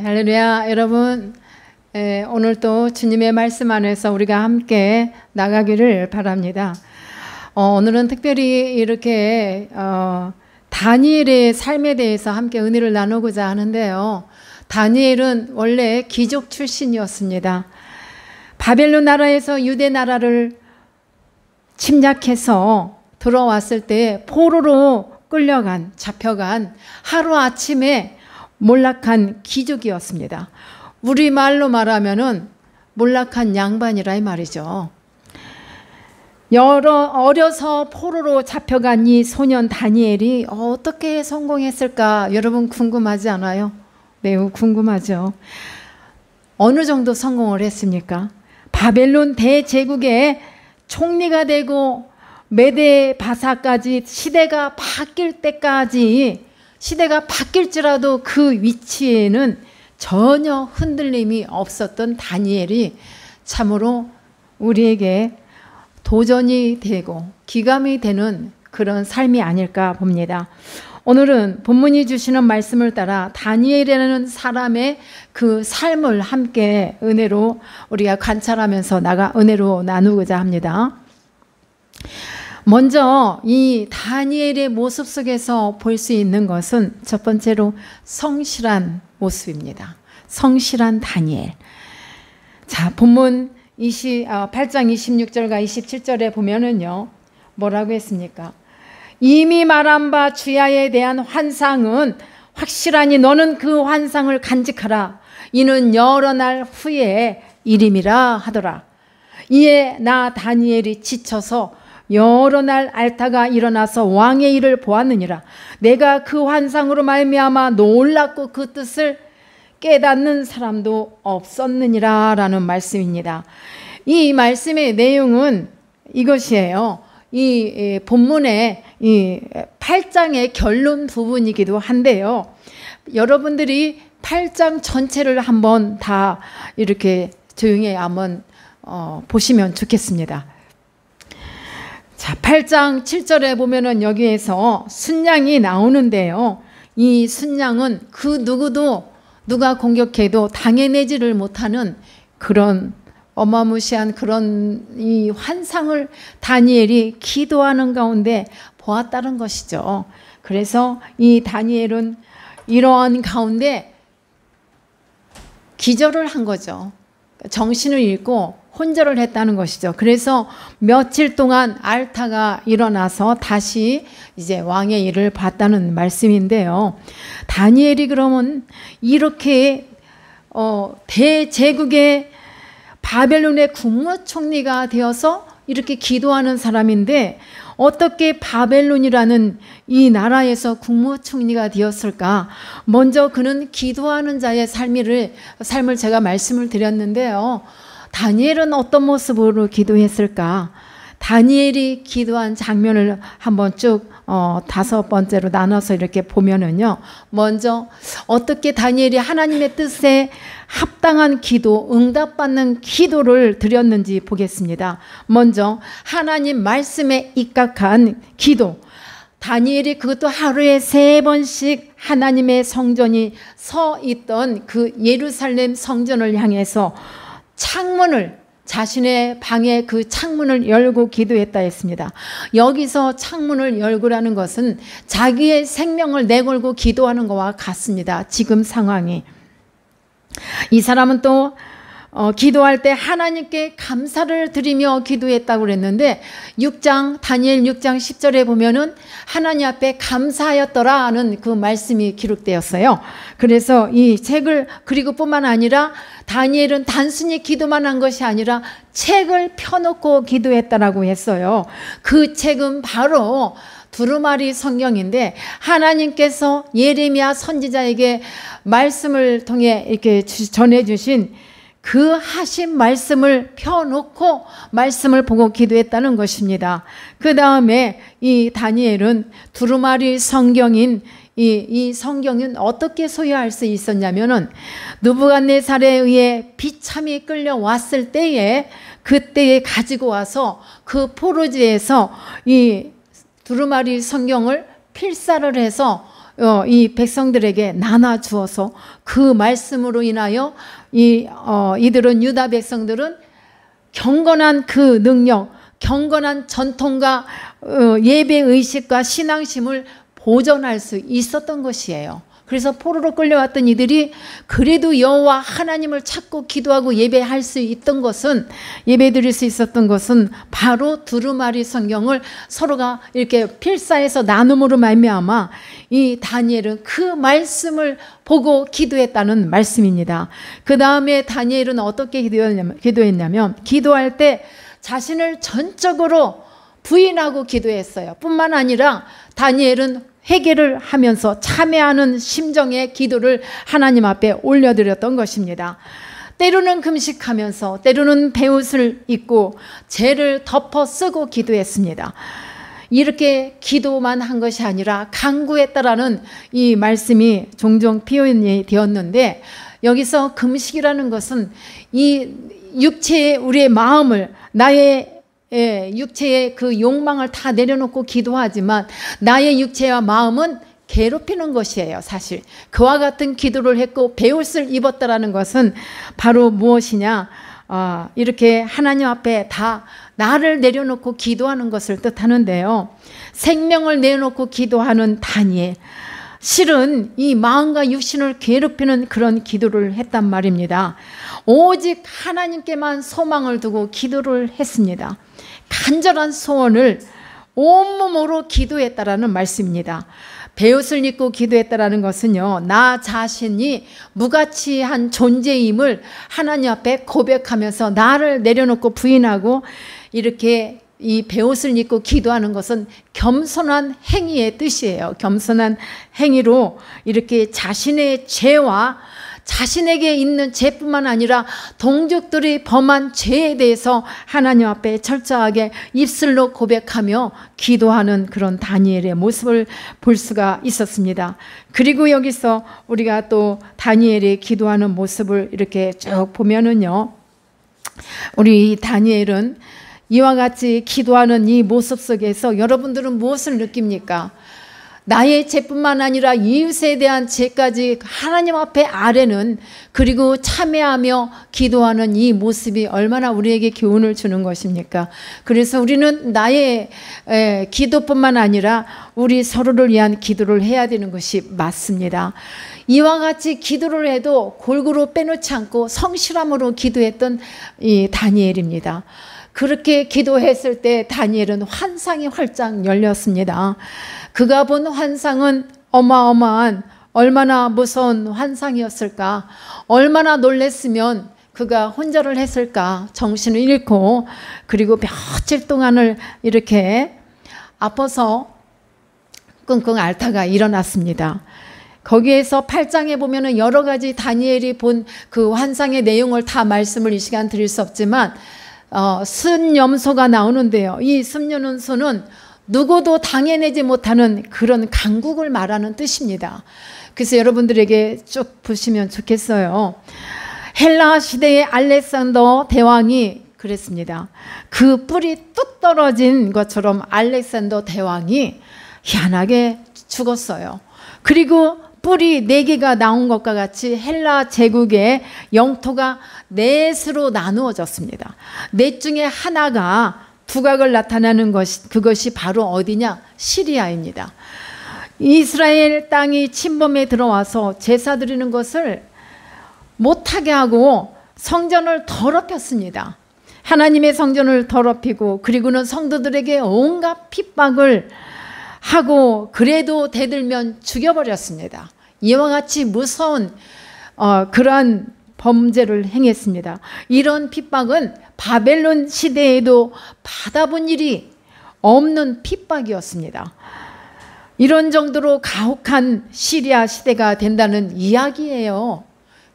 할렐루야. 여러분, 오늘 또 주님의 말씀 안에서 우리가 함께 나가기를 바랍니다. 오늘은 특별히 이렇게 다니엘의 삶에 대해서 함께 은혜를 나누고자 하는데요. 다니엘은 원래 귀족 출신이었습니다. 바벨론 나라에서 유대 나라를 침략해서 들어왔을 때 포로로 잡혀간 하루아침에 몰락한 귀족이었습니다. 우리말로 말하면은 몰락한 양반이라 이 말이죠. 어려서 포로로 잡혀간 이 소년 다니엘이 어떻게 성공했을까? 여러분 궁금하지 않아요? 매우 궁금하죠. 어느 정도 성공을 했습니까? 바벨론 대제국의 총리가 되고 메데 바사까지 시대가 바뀔 때까지, 시대가 바뀔지라도 그 위치에는 전혀 흔들림이 없었던 다니엘이 참으로 우리에게 도전이 되고 기감이 되는 그런 삶이 아닐까 봅니다. 오늘은 본문이 주시는 말씀을 따라 다니엘이라는 사람의 그 삶을 함께 은혜로 우리가 관찰하면서 은혜로 나누고자 합니다. 먼저 이 다니엘의 모습 속에서 볼 수 있는 것은 첫 번째로 성실한 모습입니다. 성실한 다니엘. 자, 본문 8장 26절과 27절에 보면은요, 뭐라고 했습니까? 이미 말한 바 주야에 대한 환상은 확실하니 너는 그 환상을 간직하라. 이는 여러 날 후에 일임이라 하더라. 이에 나 다니엘이 지쳐서 여러 날 앓다가 일어나서 왕의 일을 보았느니라. 내가 그 환상으로 말미암아 놀랍고 그 뜻을 깨닫는 사람도 없었느니라 라는 말씀입니다. 이 말씀의 내용은 이것이에요. 이 본문의 이 8장의 결론 부분이기도 한데요. 여러분들이 8장 전체를 한번 다 이렇게 조용히 한번 보시면 좋겠습니다. 자, 8장 7절에 보면은 여기에서 순양이 나오는데요. 이 순양은 그 누구도 누가 공격해도 당해내지를 못하는 그런 어마무시한 그런 이 환상을 다니엘이 기도하는 가운데 보았다는 것이죠. 그래서 이 다니엘은 이러한 가운데 기절을 한 거죠. 정신을 잃고 혼절을 했다는 것이죠. 그래서 며칠 동안 앓다가 일어나서 다시 이제 왕의 일을 봤다는 말씀인데요. 다니엘이 그러면 이렇게 대제국의 바벨론의 국무총리가 되어서 이렇게 기도하는 사람인데 어떻게 바벨론이라는 이 나라에서 국무총리가 되었을까? 먼저 그는 기도하는 자의 삶을 제가 말씀을 드렸는데요. 다니엘은 어떤 모습으로 기도했을까? 다니엘이 기도한 장면을 한번 쭉 5번째로 나눠서 이렇게 보면은요. 먼저 어떻게 다니엘이 하나님의 뜻에 합당한 기도, 응답받는 기도를 드렸는지 보겠습니다. 먼저 하나님 말씀에 입각한 기도. 다니엘이 그것도 하루에 3번씩 하나님의 성전이 서 있던 그 예루살렘 성전을 향해서 자신의 방의 그 창문을 열고 기도했다 했습니다. 여기서 창문을 열고라는 것은 자기의 생명을 내걸고 기도하는 것과 같습니다. 지금 상황이. 이 사람은 또 기도할 때 하나님께 감사를 드리며 기도했다고 그랬는데 다니엘 6장 10절에 보면은 하나님 앞에 감사하였더라 하는 그 말씀이 기록되었어요. 그래서 이 책을 그리고 뿐만 아니라 다니엘은 단순히 기도만 한 것이 아니라 책을 펴놓고 기도했다라고 했어요. 그 책은 바로 두루마리 성경인데 하나님께서 예레미야 선지자에게 말씀을 통해 이렇게 전해주신 그 하신 말씀을 펴놓고 말씀을 보고 기도했다는 것입니다. 그 다음에 이 다니엘은 두루마리 성경인 이 성경은 어떻게 소유할 수 있었냐면은 느부갓네살에 의해 비참히 끌려왔을 때에 그때에 가지고 와서 그 포로지에서 이 두루마리 성경을 필사를 해서 이 백성들에게 나눠 주어서 그 말씀으로 인하여 이들은 유다 백성들은 경건한 그 능력, 경건한 전통과 예배 의식과 신앙심을 보존할 수 있었던 것이에요. 그래서 포로로 끌려왔던 이들이 그래도 여호와 하나님을 찾고 기도하고 예배할 수 있던 것은, 예배드릴 수 있었던 것은 바로 두루마리 성경을 서로가 이렇게 필사해서 나눔으로 말미암아 이 다니엘은 그 말씀을 보고 기도했다는 말씀입니다. 그 다음에 다니엘은 어떻게 기도했냐면 기도할 때 자신을 전적으로 부인하고 기도했어요. 뿐만 아니라 다니엘은 회개를 하면서 참회하는 심정의 기도를 하나님 앞에 올려드렸던 것입니다. 때로는 금식하면서 때로는 베옷을 입고 죄를 덮어 쓰고 기도했습니다. 이렇게 기도만 한 것이 아니라 간구했다라는 이 말씀이 종종 표현이 되었는데, 여기서 금식이라는 것은 이 육체의 우리의 마음을, 나의 육체의 그 욕망을 다 내려놓고 기도하지만 나의 육체와 마음은 괴롭히는 것이에요. 사실 그와 같은 기도를 했고 베옷을 입었다라는 것은 바로 무엇이냐, 이렇게 하나님 앞에 다 나를 내려놓고 기도하는 것을 뜻하는데요. 생명을 내놓고 기도하는 다니엘, 실은 이 마음과 육신을 괴롭히는 그런 기도를 했단 말입니다. 오직 하나님께만 소망을 두고 기도를 했습니다. 간절한 소원을 온몸으로 기도했다라는 말씀입니다. 베옷을 입고 기도했다라는 것은요, 나 자신이 무가치한 존재임을 하나님 앞에 고백하면서 나를 내려놓고 부인하고, 이렇게 이 베옷을 입고 기도하는 것은 겸손한 행위의 뜻이에요. 겸손한 행위로 이렇게 자신의 죄와 자신에게 있는 죄뿐만 아니라 동족들이 범한 죄에 대해서 하나님 앞에 철저하게 입술로 고백하며 기도하는 그런 다니엘의 모습을 볼 수가 있었습니다. 그리고 여기서 우리가 또 다니엘이 기도하는 모습을 이렇게 쭉 보면은요, 우리 다니엘은 이와 같이 기도하는 이 모습 속에서 여러분들은 무엇을 느낍니까? 나의 죄뿐만 아니라 이웃에 대한 죄까지 하나님 앞에 아뢰는, 그리고 참회하며 기도하는 이 모습이 얼마나 우리에게 교훈을 주는 것입니까? 그래서 우리는 나의 기도뿐만 아니라 우리 서로를 위한 기도를 해야 되는 것이 맞습니다. 이와 같이 기도를 해도 골고루 빼놓지 않고 성실함으로 기도했던 이 다니엘입니다. 그렇게 기도했을 때 다니엘은 환상이 활짝 열렸습니다. 그가 본 환상은 어마어마한, 얼마나 무서운 환상이었을까, 얼마나 놀랬으면 그가 혼절을 했을까, 정신을 잃고, 그리고 며칠 동안을 이렇게 아파서 끙끙 앓다가 일어났습니다. 거기에서 8장에 보면은 여러 가지 다니엘이 본 그 환상의 내용을 다 말씀을 이 시간 드릴 수 없지만, 순염소가 나오는데요. 이 순염소는 누구도 당해내지 못하는 그런 강국을 말하는 뜻입니다. 그래서 여러분들에게 쭉 보시면 좋겠어요. 헬라 시대의 알렉산더 대왕이 그랬습니다. 그 뿔이 뚝 떨어진 것처럼 알렉산더 대왕이 희한하게 죽었어요. 그리고 뿔이 4개가 나온 것과 같이 헬라 제국의 영토가 넷으로 나누어졌습니다. 넷 중에 하나가 두각을 나타내는 것이, 그것이 바로 어디냐? 시리아입니다. 이스라엘 땅이 침범에 들어와서 제사 드리는 것을 못하게 하고 성전을 더럽혔습니다. 하나님의 성전을 더럽히고, 그리고는 성도들에게 온갖 핍박을 하고, 그래도 대들면 죽여버렸습니다. 이와 같이 무서운 그러한 범죄를 행했습니다. 이런 핍박은 바벨론 시대에도 받아본 일이 없는 핍박이었습니다. 이런 정도로 가혹한 시리아 시대가 된다는 이야기예요.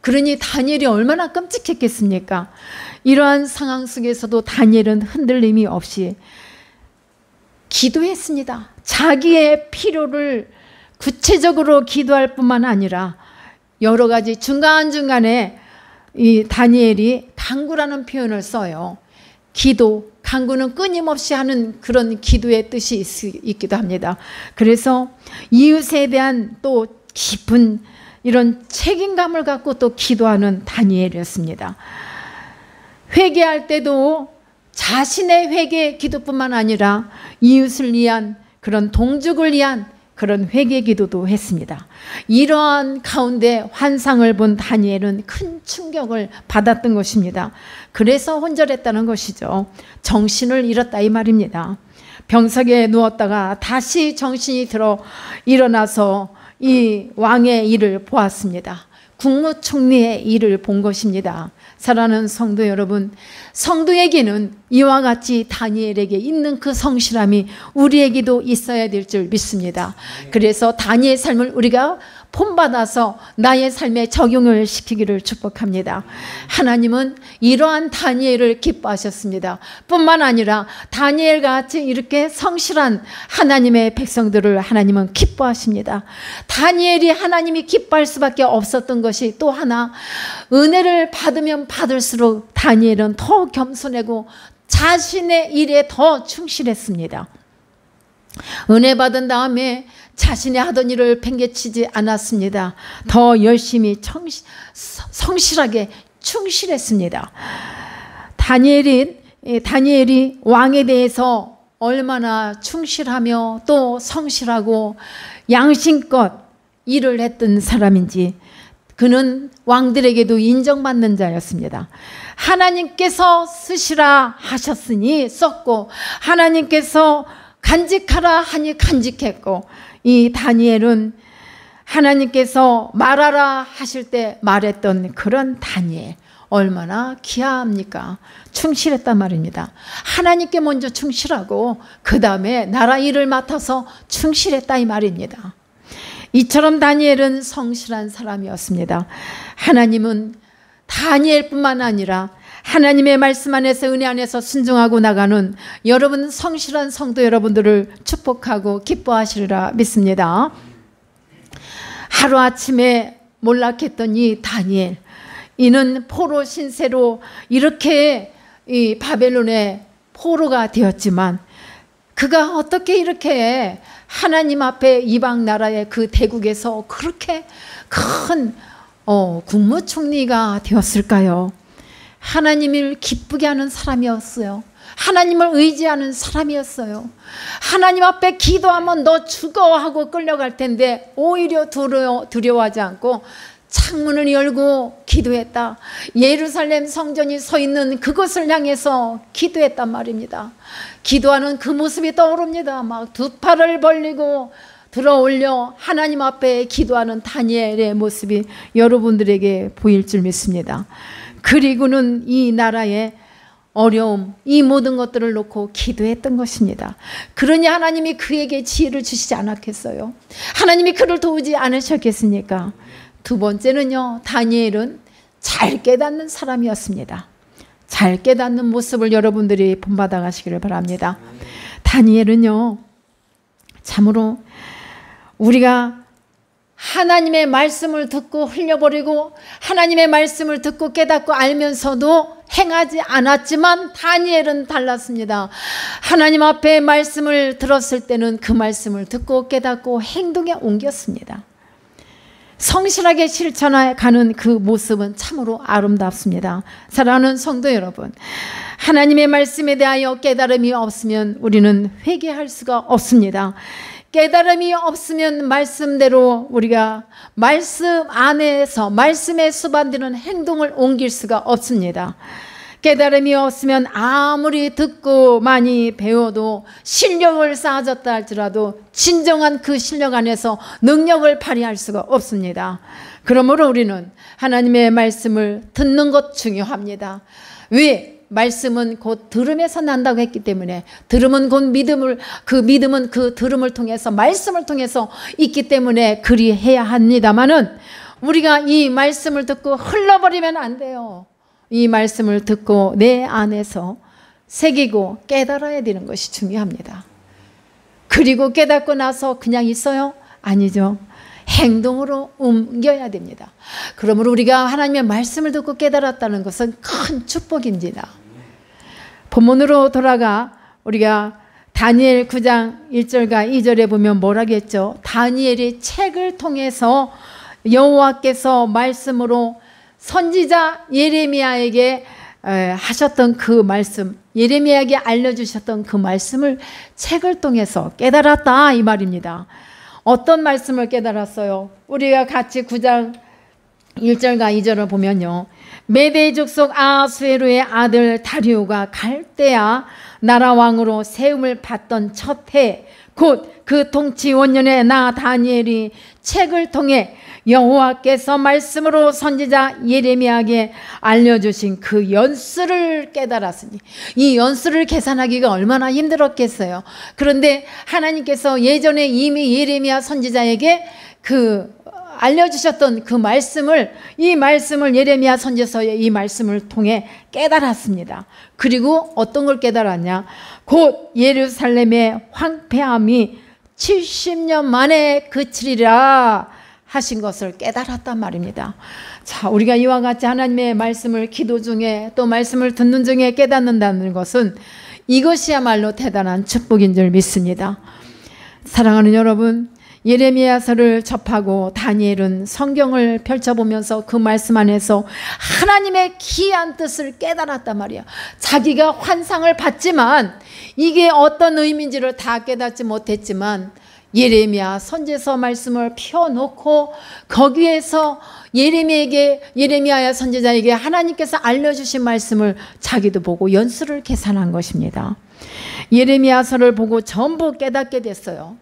그러니 다니엘이 얼마나 끔찍했겠습니까? 이러한 상황 속에서도 다니엘은 흔들림이 없이 기도했습니다. 자기의 필요를 구체적으로 기도할 뿐만 아니라 여러 가지 중간중간에 이 다니엘이 간구라는 표현을 써요. 기도, 간구는 끊임없이 하는 그런 기도의 뜻이 있기도 합니다. 그래서 이웃에 대한 또 깊은 이런 책임감을 갖고 또 기도하는 다니엘이었습니다. 회개할 때도 자신의 회개 기도뿐만 아니라 이웃을 위한 그런 동족을 위한 그런 회개 기도도 했습니다. 이러한 가운데 환상을 본 다니엘은 큰 충격을 받았던 것입니다. 그래서 혼절했다는 것이죠. 정신을 잃었다 이 말입니다. 병석에 누웠다가 다시 정신이 들어 일어나서 이 왕의 일을 보았습니다. 국무총리의 일을 본 것입니다. 사랑하는 성도 여러분, 성도에게는 이와 같이 다니엘에게 있는 그 성실함이 우리에게도 있어야 될 줄 믿습니다. 그래서 다니엘 삶을 우리가 본받아서 나의 삶에 적용을 시키기를 축복합니다. 하나님은 이러한 다니엘을 기뻐하셨습니다. 뿐만 아니라 다니엘같이 이렇게 성실한 하나님의 백성들을 하나님은 기뻐하십니다. 다니엘이 하나님이 기뻐할 수밖에 없었던 것이 또 하나, 은혜를 받으면 받을수록 다니엘은 더 겸손하고 자신의 일에 더 충실했습니다. 은혜 받은 다음에 자신이 하던 일을 팽개치지 않았습니다. 더 열심히 성실하게 충실했습니다. 다니엘이 왕에 대해서 얼마나 충실하며 또 성실하고 양심껏 일을 했던 사람인지, 그는 왕들에게도 인정받는 자였습니다. 하나님께서 쓰시라 하셨으니 썼고, 하나님께서 간직하라 하니 간직했고, 이 다니엘은 하나님께서 말하라 하실 때 말했던 그런 다니엘, 얼마나 귀합니까? 충실했단 말입니다. 하나님께 먼저 충실하고 그 다음에 나라 일을 맡아서 충실했다 이 말입니다. 이처럼 다니엘은 성실한 사람이었습니다. 하나님은 다니엘뿐만 아니라 하나님의 말씀 안에서 은혜 안에서 순종하고 나가는 여러분 성실한 성도 여러분들을 축복하고 기뻐하시리라 믿습니다. 하루아침에 몰락했던 이 다니엘, 이는 포로 신세로 이렇게 이 바벨론의 포로가 되었지만, 그가 어떻게 이렇게 하나님 앞에 이방 나라의 그 대국에서 그렇게 큰 국무총리가 되었을까요? 하나님을 기쁘게 하는 사람이었어요. 하나님을 의지하는 사람이었어요. 하나님 앞에 기도하면 너 죽어 하고 끌려갈 텐데 오히려 두려워하지 않고 창문을 열고 기도했다. 예루살렘 성전이 서 있는 그곳을 향해서 기도했단 말입니다. 기도하는 그 모습이 떠오릅니다. 막 두 팔을 벌리고 들어올려 하나님 앞에 기도하는 다니엘의 모습이 여러분들에게 보일 줄 믿습니다. 그리고는 이 나라의 어려움, 이 모든 것들을 놓고 기도했던 것입니다. 그러니 하나님이 그에게 지혜를 주시지 않았겠어요? 하나님이 그를 도우지 않으셨겠습니까? 두 번째는요, 다니엘은 잘 깨닫는 사람이었습니다. 잘 깨닫는 모습을 여러분들이 본받아 가시기를 바랍니다. 다니엘은요, 참으로 우리가 하나님의 말씀을 듣고 흘려버리고 하나님의 말씀을 듣고 깨닫고 알면서도 행하지 않았지만, 다니엘은 달랐습니다. 하나님 앞에 말씀을 들었을 때는 그 말씀을 듣고 깨닫고 행동에 옮겼습니다. 성실하게 실천해가는 그 모습은 참으로 아름답습니다. 사랑하는 성도 여러분, 하나님의 말씀에 대하여 깨달음이 없으면 우리는 회개할 수가 없습니다. 깨달음이 없으면 말씀대로 우리가 말씀 안에서 말씀에 수반되는 행동을 옮길 수가 없습니다. 깨달음이 없으면 아무리 듣고 많이 배워도 실력을 쌓아졌다 할지라도 진정한 그 실력 안에서 능력을 발휘할 수가 없습니다. 그러므로 우리는 하나님의 말씀을 듣는 것 중요합니다. 왜? 말씀은 곧 들음에서 난다고 했기 때문에, 들음은 곧 그 믿음은 그 들음을 통해서 말씀을 통해서 있기 때문에 그리해야 합니다마는, 우리가 이 말씀을 듣고 흘러버리면 안 돼요. 이 말씀을 듣고 내 안에서 새기고 깨달아야 되는 것이 중요합니다. 그리고 깨닫고 나서 그냥 있어요? 아니죠. 행동으로 옮겨야 됩니다. 그러므로 우리가 하나님의 말씀을 듣고 깨달았다는 것은 큰 축복입니다. 본문으로 돌아가 우리가 다니엘 9장 1절과 2절에 보면 뭐라겠죠? 다니엘이 책을 통해서 여호와께서 말씀으로 선지자 예레미야에게 하셨던 그 말씀, 예레미야에게 알려주셨던 그 말씀을 책을 통해서 깨달았다 이 말입니다. 어떤 말씀을 깨달았어요? 우리가 같이 9장 1절과 2절을 보면요, 메대 족속 아하수에로의 아들 다리오가 갈대아 나라 왕으로 세움을 받던 첫 해, 곧 그 통치 원년에 나 다니엘이 책을 통해 여호와께서 말씀으로 선지자 예레미야에게 알려주신 그 연수를 깨달았으니, 이 연수를 계산하기가 얼마나 힘들었겠어요. 그런데 하나님께서 예전에 이미 예레미야 선지자에게 알려주셨던 그 말씀을, 이 말씀을 예레미야 선지서의 이 말씀을 통해 깨달았습니다. 그리고 어떤 걸 깨달았냐? 곧 예루살렘의 황폐함이 70년 만에 그치리라 하신 것을 깨달았단 말입니다. 자, 우리가 이와 같이 하나님의 말씀을 기도 중에 또 말씀을 듣는 중에 깨닫는다는 것은 이것이야말로 대단한 축복인 줄 믿습니다. 사랑하는 여러분, 예레미야서를 접하고 다니엘은 성경을 펼쳐보면서 그 말씀 안에서 하나님의 기이한 뜻을 깨달았단 말이야. 자기가 환상을 봤지만 이게 어떤 의미인지를 다 깨닫지 못했지만 예레미야 선지서 말씀을 펴놓고 거기에서 예레미야 선지자에게 하나님께서 알려주신 말씀을 자기도 보고 연수를 계산한 것입니다. 예레미야서를 보고 전부 깨닫게 됐어요.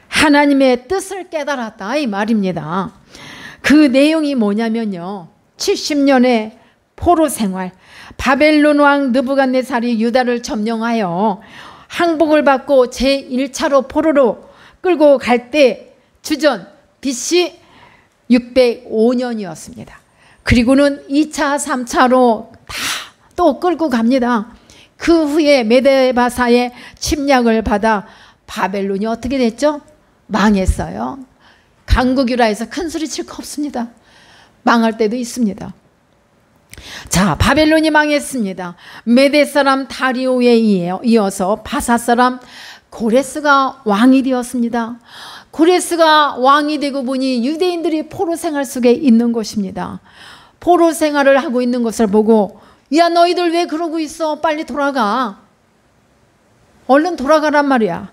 하나님의 뜻을 깨달았다 이 말입니다. 그 내용이 뭐냐면요, 70년의 포로 생활, 바벨론 왕 느부갓네살이 유다를 점령하여 항복을 받고 제1차로 포로로 끌고 갈 때 주전 BC 605년이었습니다. 그리고는 2차, 3차로 다 또 끌고 갑니다. 그 후에 메데바사의 침략을 받아 바벨론이 어떻게 됐죠? 망했어요. 강국이라 해서 큰 소리 칠 거 없습니다. 망할 때도 있습니다. 자, 바벨론이 망했습니다. 메대 사람 다리오에 이어서 바사 사람 고레스가 왕이 되었습니다. 고레스가 왕이 되고 보니 유대인들이 포로 생활 속에 있는 것입니다. 포로 생활을 하고 있는 것을 보고, 야, 너희들 왜 그러고 있어? 빨리 돌아가. 얼른 돌아가란 말이야.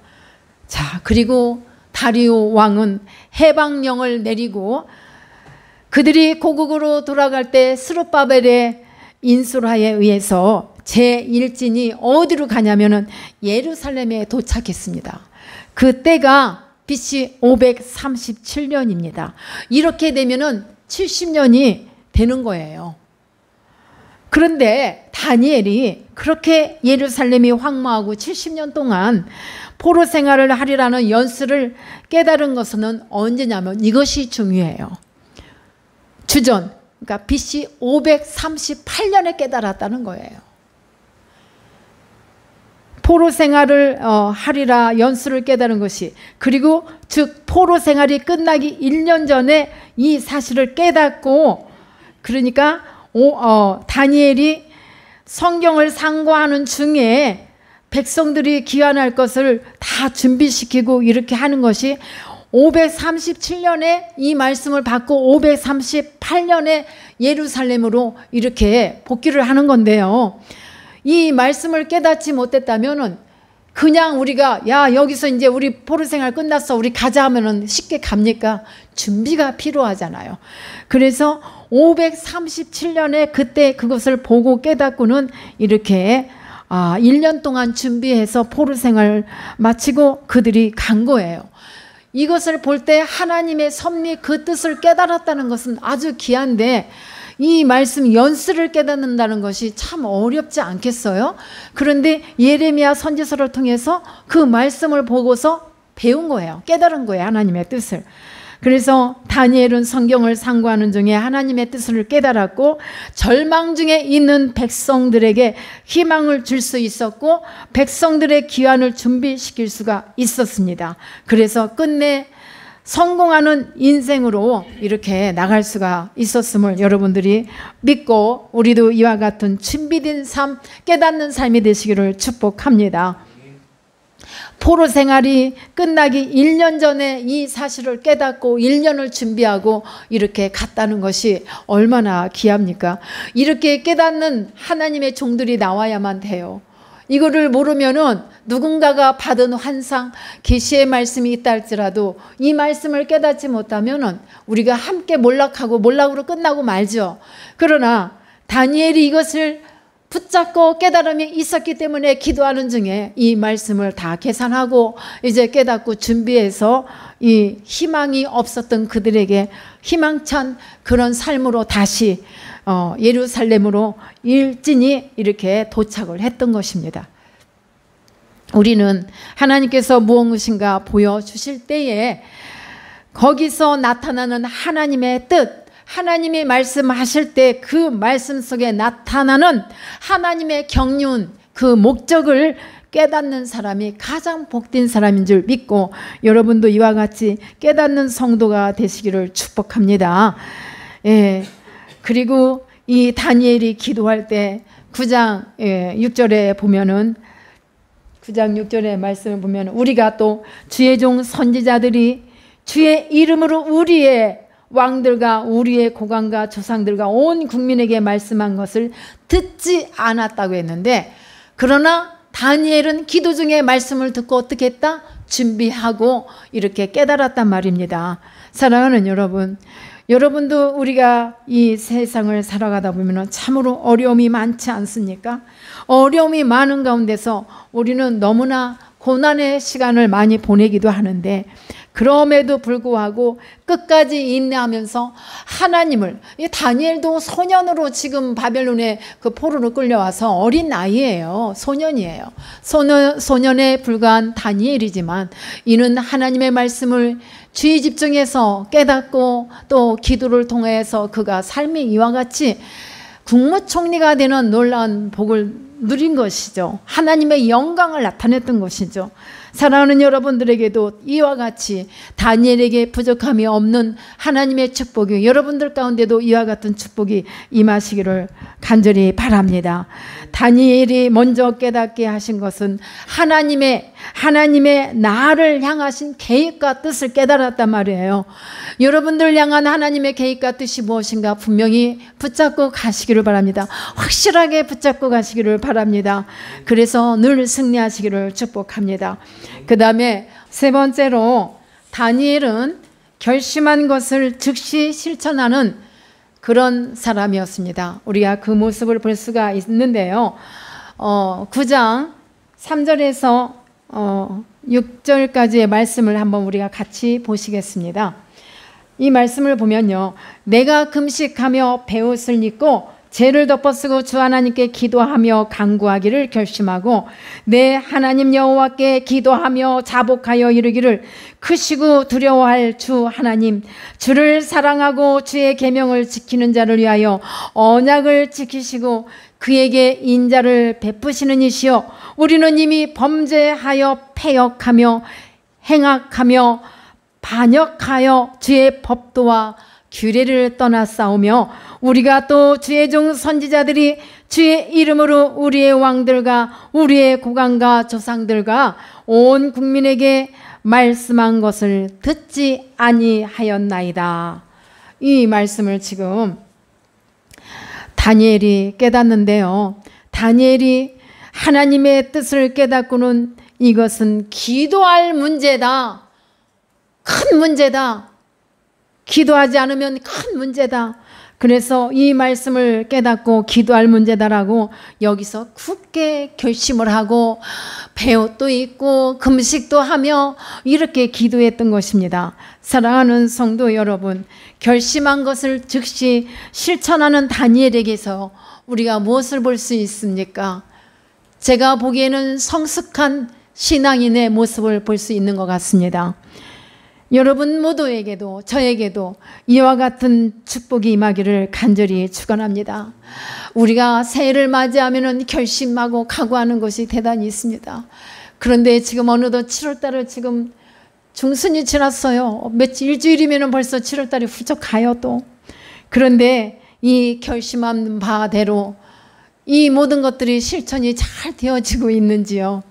자, 그리고 다리오 왕은 해방령을 내리고 그들이 고국으로 돌아갈 때 스룹바벨의 인술하에 의해서 제1진이 어디로 가냐면은 예루살렘에 도착했습니다. 그때가 BC 537년입니다. 이렇게 되면은 70년이 되는 거예요. 그런데 다니엘이 그렇게 예루살렘이 황무하고 70년 동안 포로 생활을 하리라는 연수를 깨달은 것은 언제냐면 이것이 중요해요. 주전, 그러니까 BC 538년에 깨달았다는 거예요. 포로 생활을 하리라 연수를 깨달은 것이, 그리고 즉 포로 생활이 끝나기 1년 전에 이 사실을 깨닫고, 그러니까 다니엘이 성경을 상고하는 중에 백성들이 귀환할 것을 다 준비시키고 이렇게 하는 것이 537년에 이 말씀을 받고 538년에 예루살렘으로 이렇게 복귀를 하는 건데요. 이 말씀을 깨닫지 못했다면은 그냥 우리가 야, 여기서 이제 우리 포로 생활 끝났어, 우리 가자 하면은 쉽게 갑니까? 준비가 필요하잖아요. 그래서 537년에 그때 그것을 보고 깨닫고는 이렇게 1년 동안 준비해서 포로 생활을 마치고 그들이 간 거예요. 이것을 볼 때 하나님의 섭리, 그 뜻을 깨달았다는 것은 아주 귀한데, 이 말씀 연수를 깨닫는다는 것이 참 어렵지 않겠어요? 그런데 예레미야 선지서를 통해서 그 말씀을 보고서 배운 거예요. 깨달은 거예요, 하나님의 뜻을. 그래서 다니엘은 성경을 상고하는 중에 하나님의 뜻을 깨달았고 절망 중에 있는 백성들에게 희망을 줄 수 있었고 백성들의 귀환을 준비시킬 수가 있었습니다. 그래서 끝내 성공하는 인생으로 이렇게 나갈 수가 있었음을 여러분들이 믿고 우리도 이와 같은 준비된 삶, 깨닫는 삶이 되시기를 축복합니다. 포로 생활이 끝나기 1년 전에 이 사실을 깨닫고 1년을 준비하고 이렇게 갔다는 것이 얼마나 귀합니까? 이렇게 깨닫는 하나님의 종들이 나와야만 돼요. 이거를 모르면은 누군가가 받은 환상, 계시의 말씀이 있다 할지라도 이 말씀을 깨닫지 못하면은 우리가 함께 몰락하고 몰락으로 끝나고 말죠. 그러나 다니엘이 이것을 붙잡고 깨달음이 있었기 때문에 기도하는 중에 이 말씀을 다 계산하고 이제 깨닫고 준비해서 이 희망이 없었던 그들에게 희망찬 그런 삶으로 다시 예루살렘으로 일진이 이렇게 도착을 했던 것입니다. 우리는 하나님께서 무엇인가 보여주실 때에 거기서 나타나는 하나님의 뜻, 하나님이 말씀하실 때 그 말씀 속에 나타나는 하나님의 경륜, 그 목적을 깨닫는 사람이 가장 복된 사람인 줄 믿고 여러분도 이와 같이 깨닫는 성도가 되시기를 축복합니다. 예. 그리고 이 다니엘이 기도할 때 9장 6절에 보면은 9장 6절의 말씀을 보면 우리가 또 주의 종 선지자들이 주의 이름으로 우리의 왕들과 우리의 고관과 조상들과 온 국민에게 말씀한 것을 듣지 않았다고 했는데 그러나 다니엘은 기도 중에 말씀을 듣고 어떻게 했다? 준비하고 이렇게 깨달았단 말입니다. 사랑하는 여러분, 여러분도 우리가 이 세상을 살아가다 보면 참으로 어려움이 많지 않습니까? 어려움이 많은 가운데서 우리는 너무나 고난의 시간을 많이 보내기도 하는데 그럼에도 불구하고 끝까지 인내하면서 하나님을, 다니엘도 소년으로 지금 바벨론에 그 포로로 끌려와서 어린 나이예요. 소년이에요. 소년에 불과한 다니엘이지만 이는 하나님의 말씀을 주의 집중해서 깨닫고 또 기도를 통해서 그가 삶이 이와 같이 국무총리가 되는 놀라운 복을 누린 것이죠. 하나님의 영광을 나타냈던 것이죠. 사랑하는 여러분들에게도 이와 같이 다니엘에게 부족함이 없는 하나님의 축복이 여러분들 가운데도 이와 같은 축복이 임하시기를 간절히 바랍니다. 다니엘이 먼저 깨닫게 하신 것은 하나님의 나를 향하신 계획과 뜻을 깨달았단 말이에요. 여러분들 향한 하나님의 계획과 뜻이 무엇인가 분명히 붙잡고 가시기를 바랍니다. 확실하게 붙잡고 가시기를 바랍니다. 그래서 늘 승리하시기를 축복합니다. 그 다음에 세 번째로 다니엘은 결심한 것을 즉시 실천하는 그런 사람이었습니다. 우리가 그 모습을 볼 수가 있는데요. 9장 3절에서 6절까지의 말씀을 한번 우리가 같이 보시겠습니다. 이 말씀을 보면요. 내가 금식하며 베옷을 입고 죄를 덮어쓰고 주 하나님께 기도하며 간구하기를 결심하고 내 하나님 여호와께 기도하며 자복하여 이르기를 크시고 두려워할 주 하나님, 주를 사랑하고 주의 계명을 지키는 자를 위하여 언약을 지키시고 그에게 인자를 베푸시는 이시여, 우리는 이미 범죄하여 패역하며 행악하며 반역하여 주의 법도와 규례를 떠나 싸우며 우리가 또 주의 종 선지자들이 주의 이름으로 우리의 왕들과 우리의 고관과 조상들과 온 국민에게 말씀한 것을 듣지 아니하였나이다. 이 말씀을 지금 다니엘이 깨닫는데요. 다니엘이 하나님의 뜻을 깨닫고는 이것은 기도할 문제다. 큰 문제다. 기도하지 않으면 큰 문제다. 그래서 이 말씀을 깨닫고 기도할 문제다라고 여기서 굳게 결심을 하고 배옷도 입고 금식도 하며 이렇게 기도했던 것입니다. 사랑하는 성도 여러분, 결심한 것을 즉시 실천하는 다니엘에게서 우리가 무엇을 볼 수 있습니까? 제가 보기에는 성숙한 신앙인의 모습을 볼 수 있는 것 같습니다. 여러분 모두에게도 저에게도 이와 같은 축복이 임하기를 간절히 축원합니다. 우리가 새해를 맞이하면 결심하고 각오하는 것이 대단히 있습니다. 그런데 지금 어느덧 7월달을 지금 중순이 지났어요. 일주일이면 벌써 7월달이 훌쩍 가요 또. 그런데 이 결심한 바대로 이 모든 것들이 실천이 잘 되어지고 있는지요.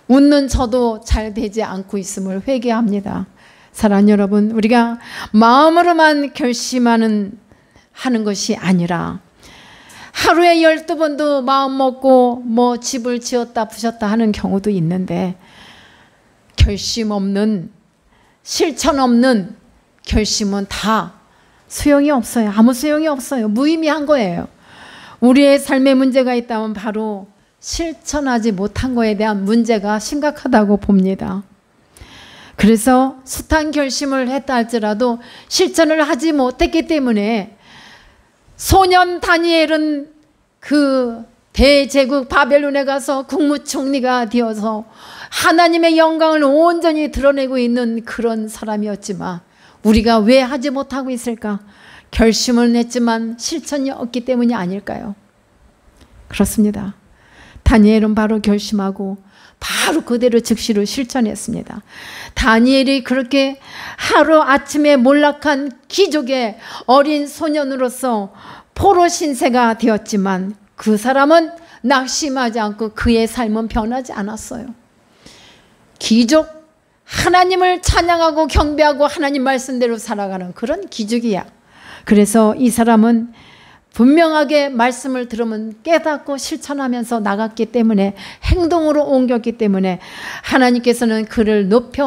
웃는 저도 잘 되지 않고 있음을 회개합니다. 사랑하는 여러분, 우리가 마음으로만 결심하는 것이 아니라 하루에 12번도 마음 먹고 뭐 집을 지었다 부셨다 하는 경우도 있는데, 결심 없는, 실천 없는 결심은 다 소용이 없어요. 아무 소용이 없어요. 무의미한 거예요. 우리의 삶에 문제가 있다면 바로 실천하지 못한 거에 대한 문제가 심각하다고 봅니다. 그래서 숱한 결심을 했다 할지라도 실천을 하지 못했기 때문에 소년 다니엘은 그 대제국 바벨론에 가서 국무총리가 되어서 하나님의 영광을 온전히 드러내고 있는 그런 사람이었지만, 우리가 왜 하지 못하고 있을까? 결심을 했지만 실천이 없기 때문이 아닐까요? 그렇습니다. 다니엘은 바로 결심하고 바로 그대로 즉시로 실천했습니다. 다니엘이 그렇게 하루아침에 몰락한 귀족의 어린 소년으로서 포로 신세가 되었지만, 그 사람은 낙심하지 않고 그의 삶은 변하지 않았어요. 귀족, 하나님을 찬양하고 경배하고 하나님 말씀대로 살아가는 그런 귀족이야. 그래서 이 사람은 분명하게 말씀을 들으면 깨닫고 실천하면서 나갔기 때문에, 행동으로 옮겼기 때문에 하나님께서는 그를 높이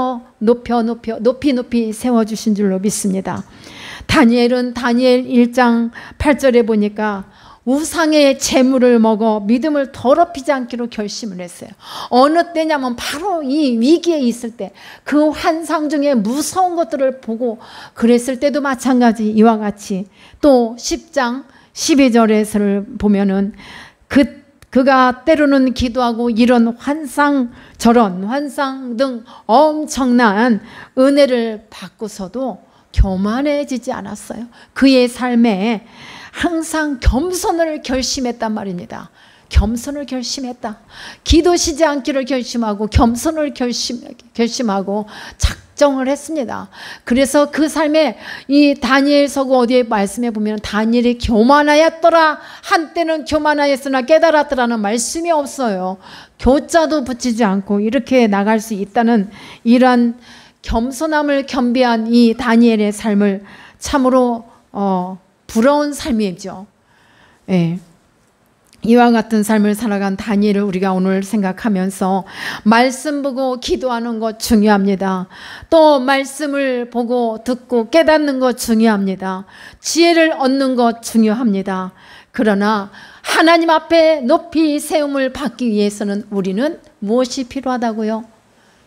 세워주신 줄로 믿습니다. 다니엘은 다니엘 1장 8절에 보니까 우상의 재물을 먹어 믿음을 더럽히지 않기로 결심을 했어요. 어느 때냐면 바로 이 위기에 있을 때, 그 환상 중에 무서운 것들을 보고 그랬을 때도 마찬가지 이와 같이 또 10장 12절에서를 보면은 그가 때로는 기도하고 이런 환상 저런 환상 등 엄청난 은혜를 받고서도 교만해지지 않았어요. 그의 삶에 항상 겸손을 결심했단 말입니다. 겸손을 결심했다. 기도시지 않기를 결심하고 겸손을 결심하고 작정을 했습니다. 그래서 그 삶에 이 다니엘서고 어디에 말씀해 보면 다니엘이 교만하였더라, 한때는 교만하였으나 깨달았더라는 말씀이 없어요. 교자도 붙이지 않고 이렇게 나갈 수 있다는 이러한 겸손함을 겸비한 이 다니엘의 삶을 참으로 부러운 삶이죠. 예. 이와 같은 삶을 살아간 다니엘을 우리가 오늘 생각하면서 말씀 보고 기도하는 것 중요합니다. 또 말씀을 보고 듣고 깨닫는 것 중요합니다. 지혜를 얻는 것 중요합니다. 그러나 하나님 앞에 높이 세움을 받기 위해서는 우리는 무엇이 필요하다고요?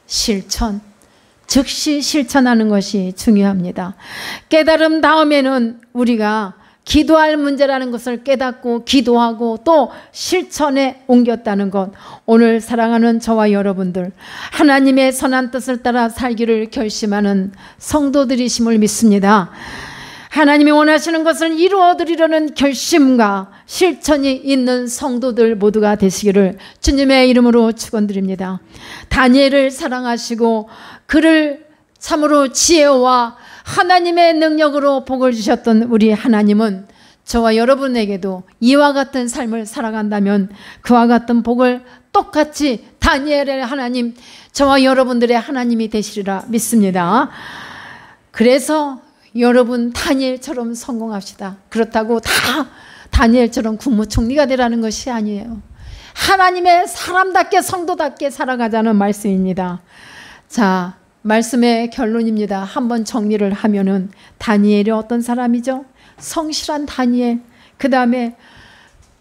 실천. 즉시 실천하는 것이 중요합니다. 깨달음 다음에는 우리가 기도할 문제라는 것을 깨닫고 기도하고 또 실천에 옮겼다는 것, 오늘 사랑하는 저와 여러분들 하나님의 선한 뜻을 따라 살기를 결심하는 성도들이심을 믿습니다. 하나님이 원하시는 것을 이루어드리려는 결심과 실천이 있는 성도들 모두가 되시기를 주님의 이름으로 축원드립니다. 다니엘을 사랑하시고 그를 참으로 지혜와 하나님의 능력으로 복을 주셨던 우리 하나님은 저와 여러분에게도 이와 같은 삶을 살아간다면 그와 같은 복을 똑같이 다니엘의 하나님, 저와 여러분들의 하나님이 되시리라 믿습니다. 그래서 여러분 다니엘처럼 성공합시다. 그렇다고 다 다니엘처럼 국무총리가 되라는 것이 아니에요. 하나님의 사람답게 성도답게 살아가자는 말씀입니다. 자, 말씀의 결론입니다. 한번 정리를 하면은 다니엘이 어떤 사람이죠? 성실한 다니엘, 그 다음에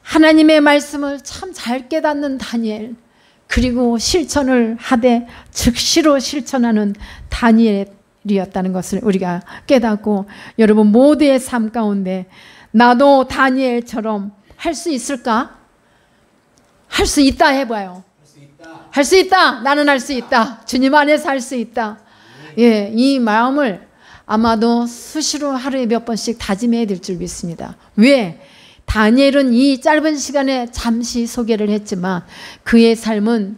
하나님의 말씀을 참 잘 깨닫는 다니엘, 그리고 실천을 하되 즉시로 실천하는 다니엘이었다는 것을 우리가 깨닫고, 여러분 모두의 삶 가운데 나도 다니엘처럼 할 수 있을까? 할 수 있다 해봐요. 할 수 있다. 나는 할 수 있다. 주님 안에서 할 수 있다. 예, 이 마음을 아마도 수시로 하루에 몇 번씩 다짐해야 될 줄 믿습니다. 왜? 다니엘은 이 짧은 시간에 잠시 소개를 했지만 그의 삶은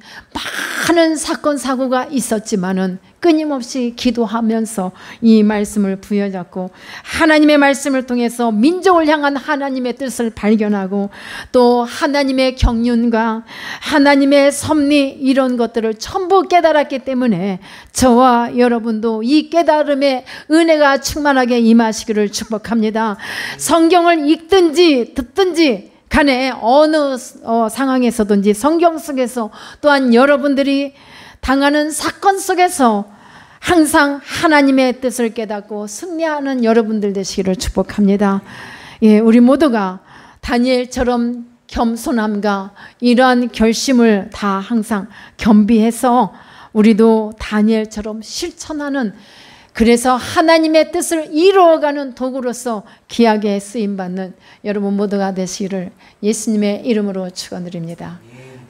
많은 사건 사고가 있었지만은 끊임없이 기도하면서 이 말씀을 부여잡고 하나님의 말씀을 통해서 민족을 향한 하나님의 뜻을 발견하고 또 하나님의 경륜과 하나님의 섭리 이런 것들을 전부 깨달았기 때문에 저와 여러분도 이 깨달음의 은혜가 충만하게 임하시기를 축복합니다. 성경을 읽든지 듣든지 간에 어느 상황에서든지 성경 속에서 또한 여러분들이 당하는 사건 속에서 항상 하나님의 뜻을 깨닫고 승리하는 여러분들 되시기를 축복합니다. 예, 우리 모두가 다니엘처럼 겸손함과 이러한 결심을 다 항상 겸비해서 우리도 다니엘처럼 실천하는, 그래서 하나님의 뜻을 이루어가는 도구로서 귀하게 쓰임받는 여러분 모두가 되시기를 예수님의 이름으로 축원드립니다.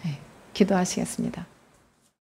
예, 기도하시겠습니다.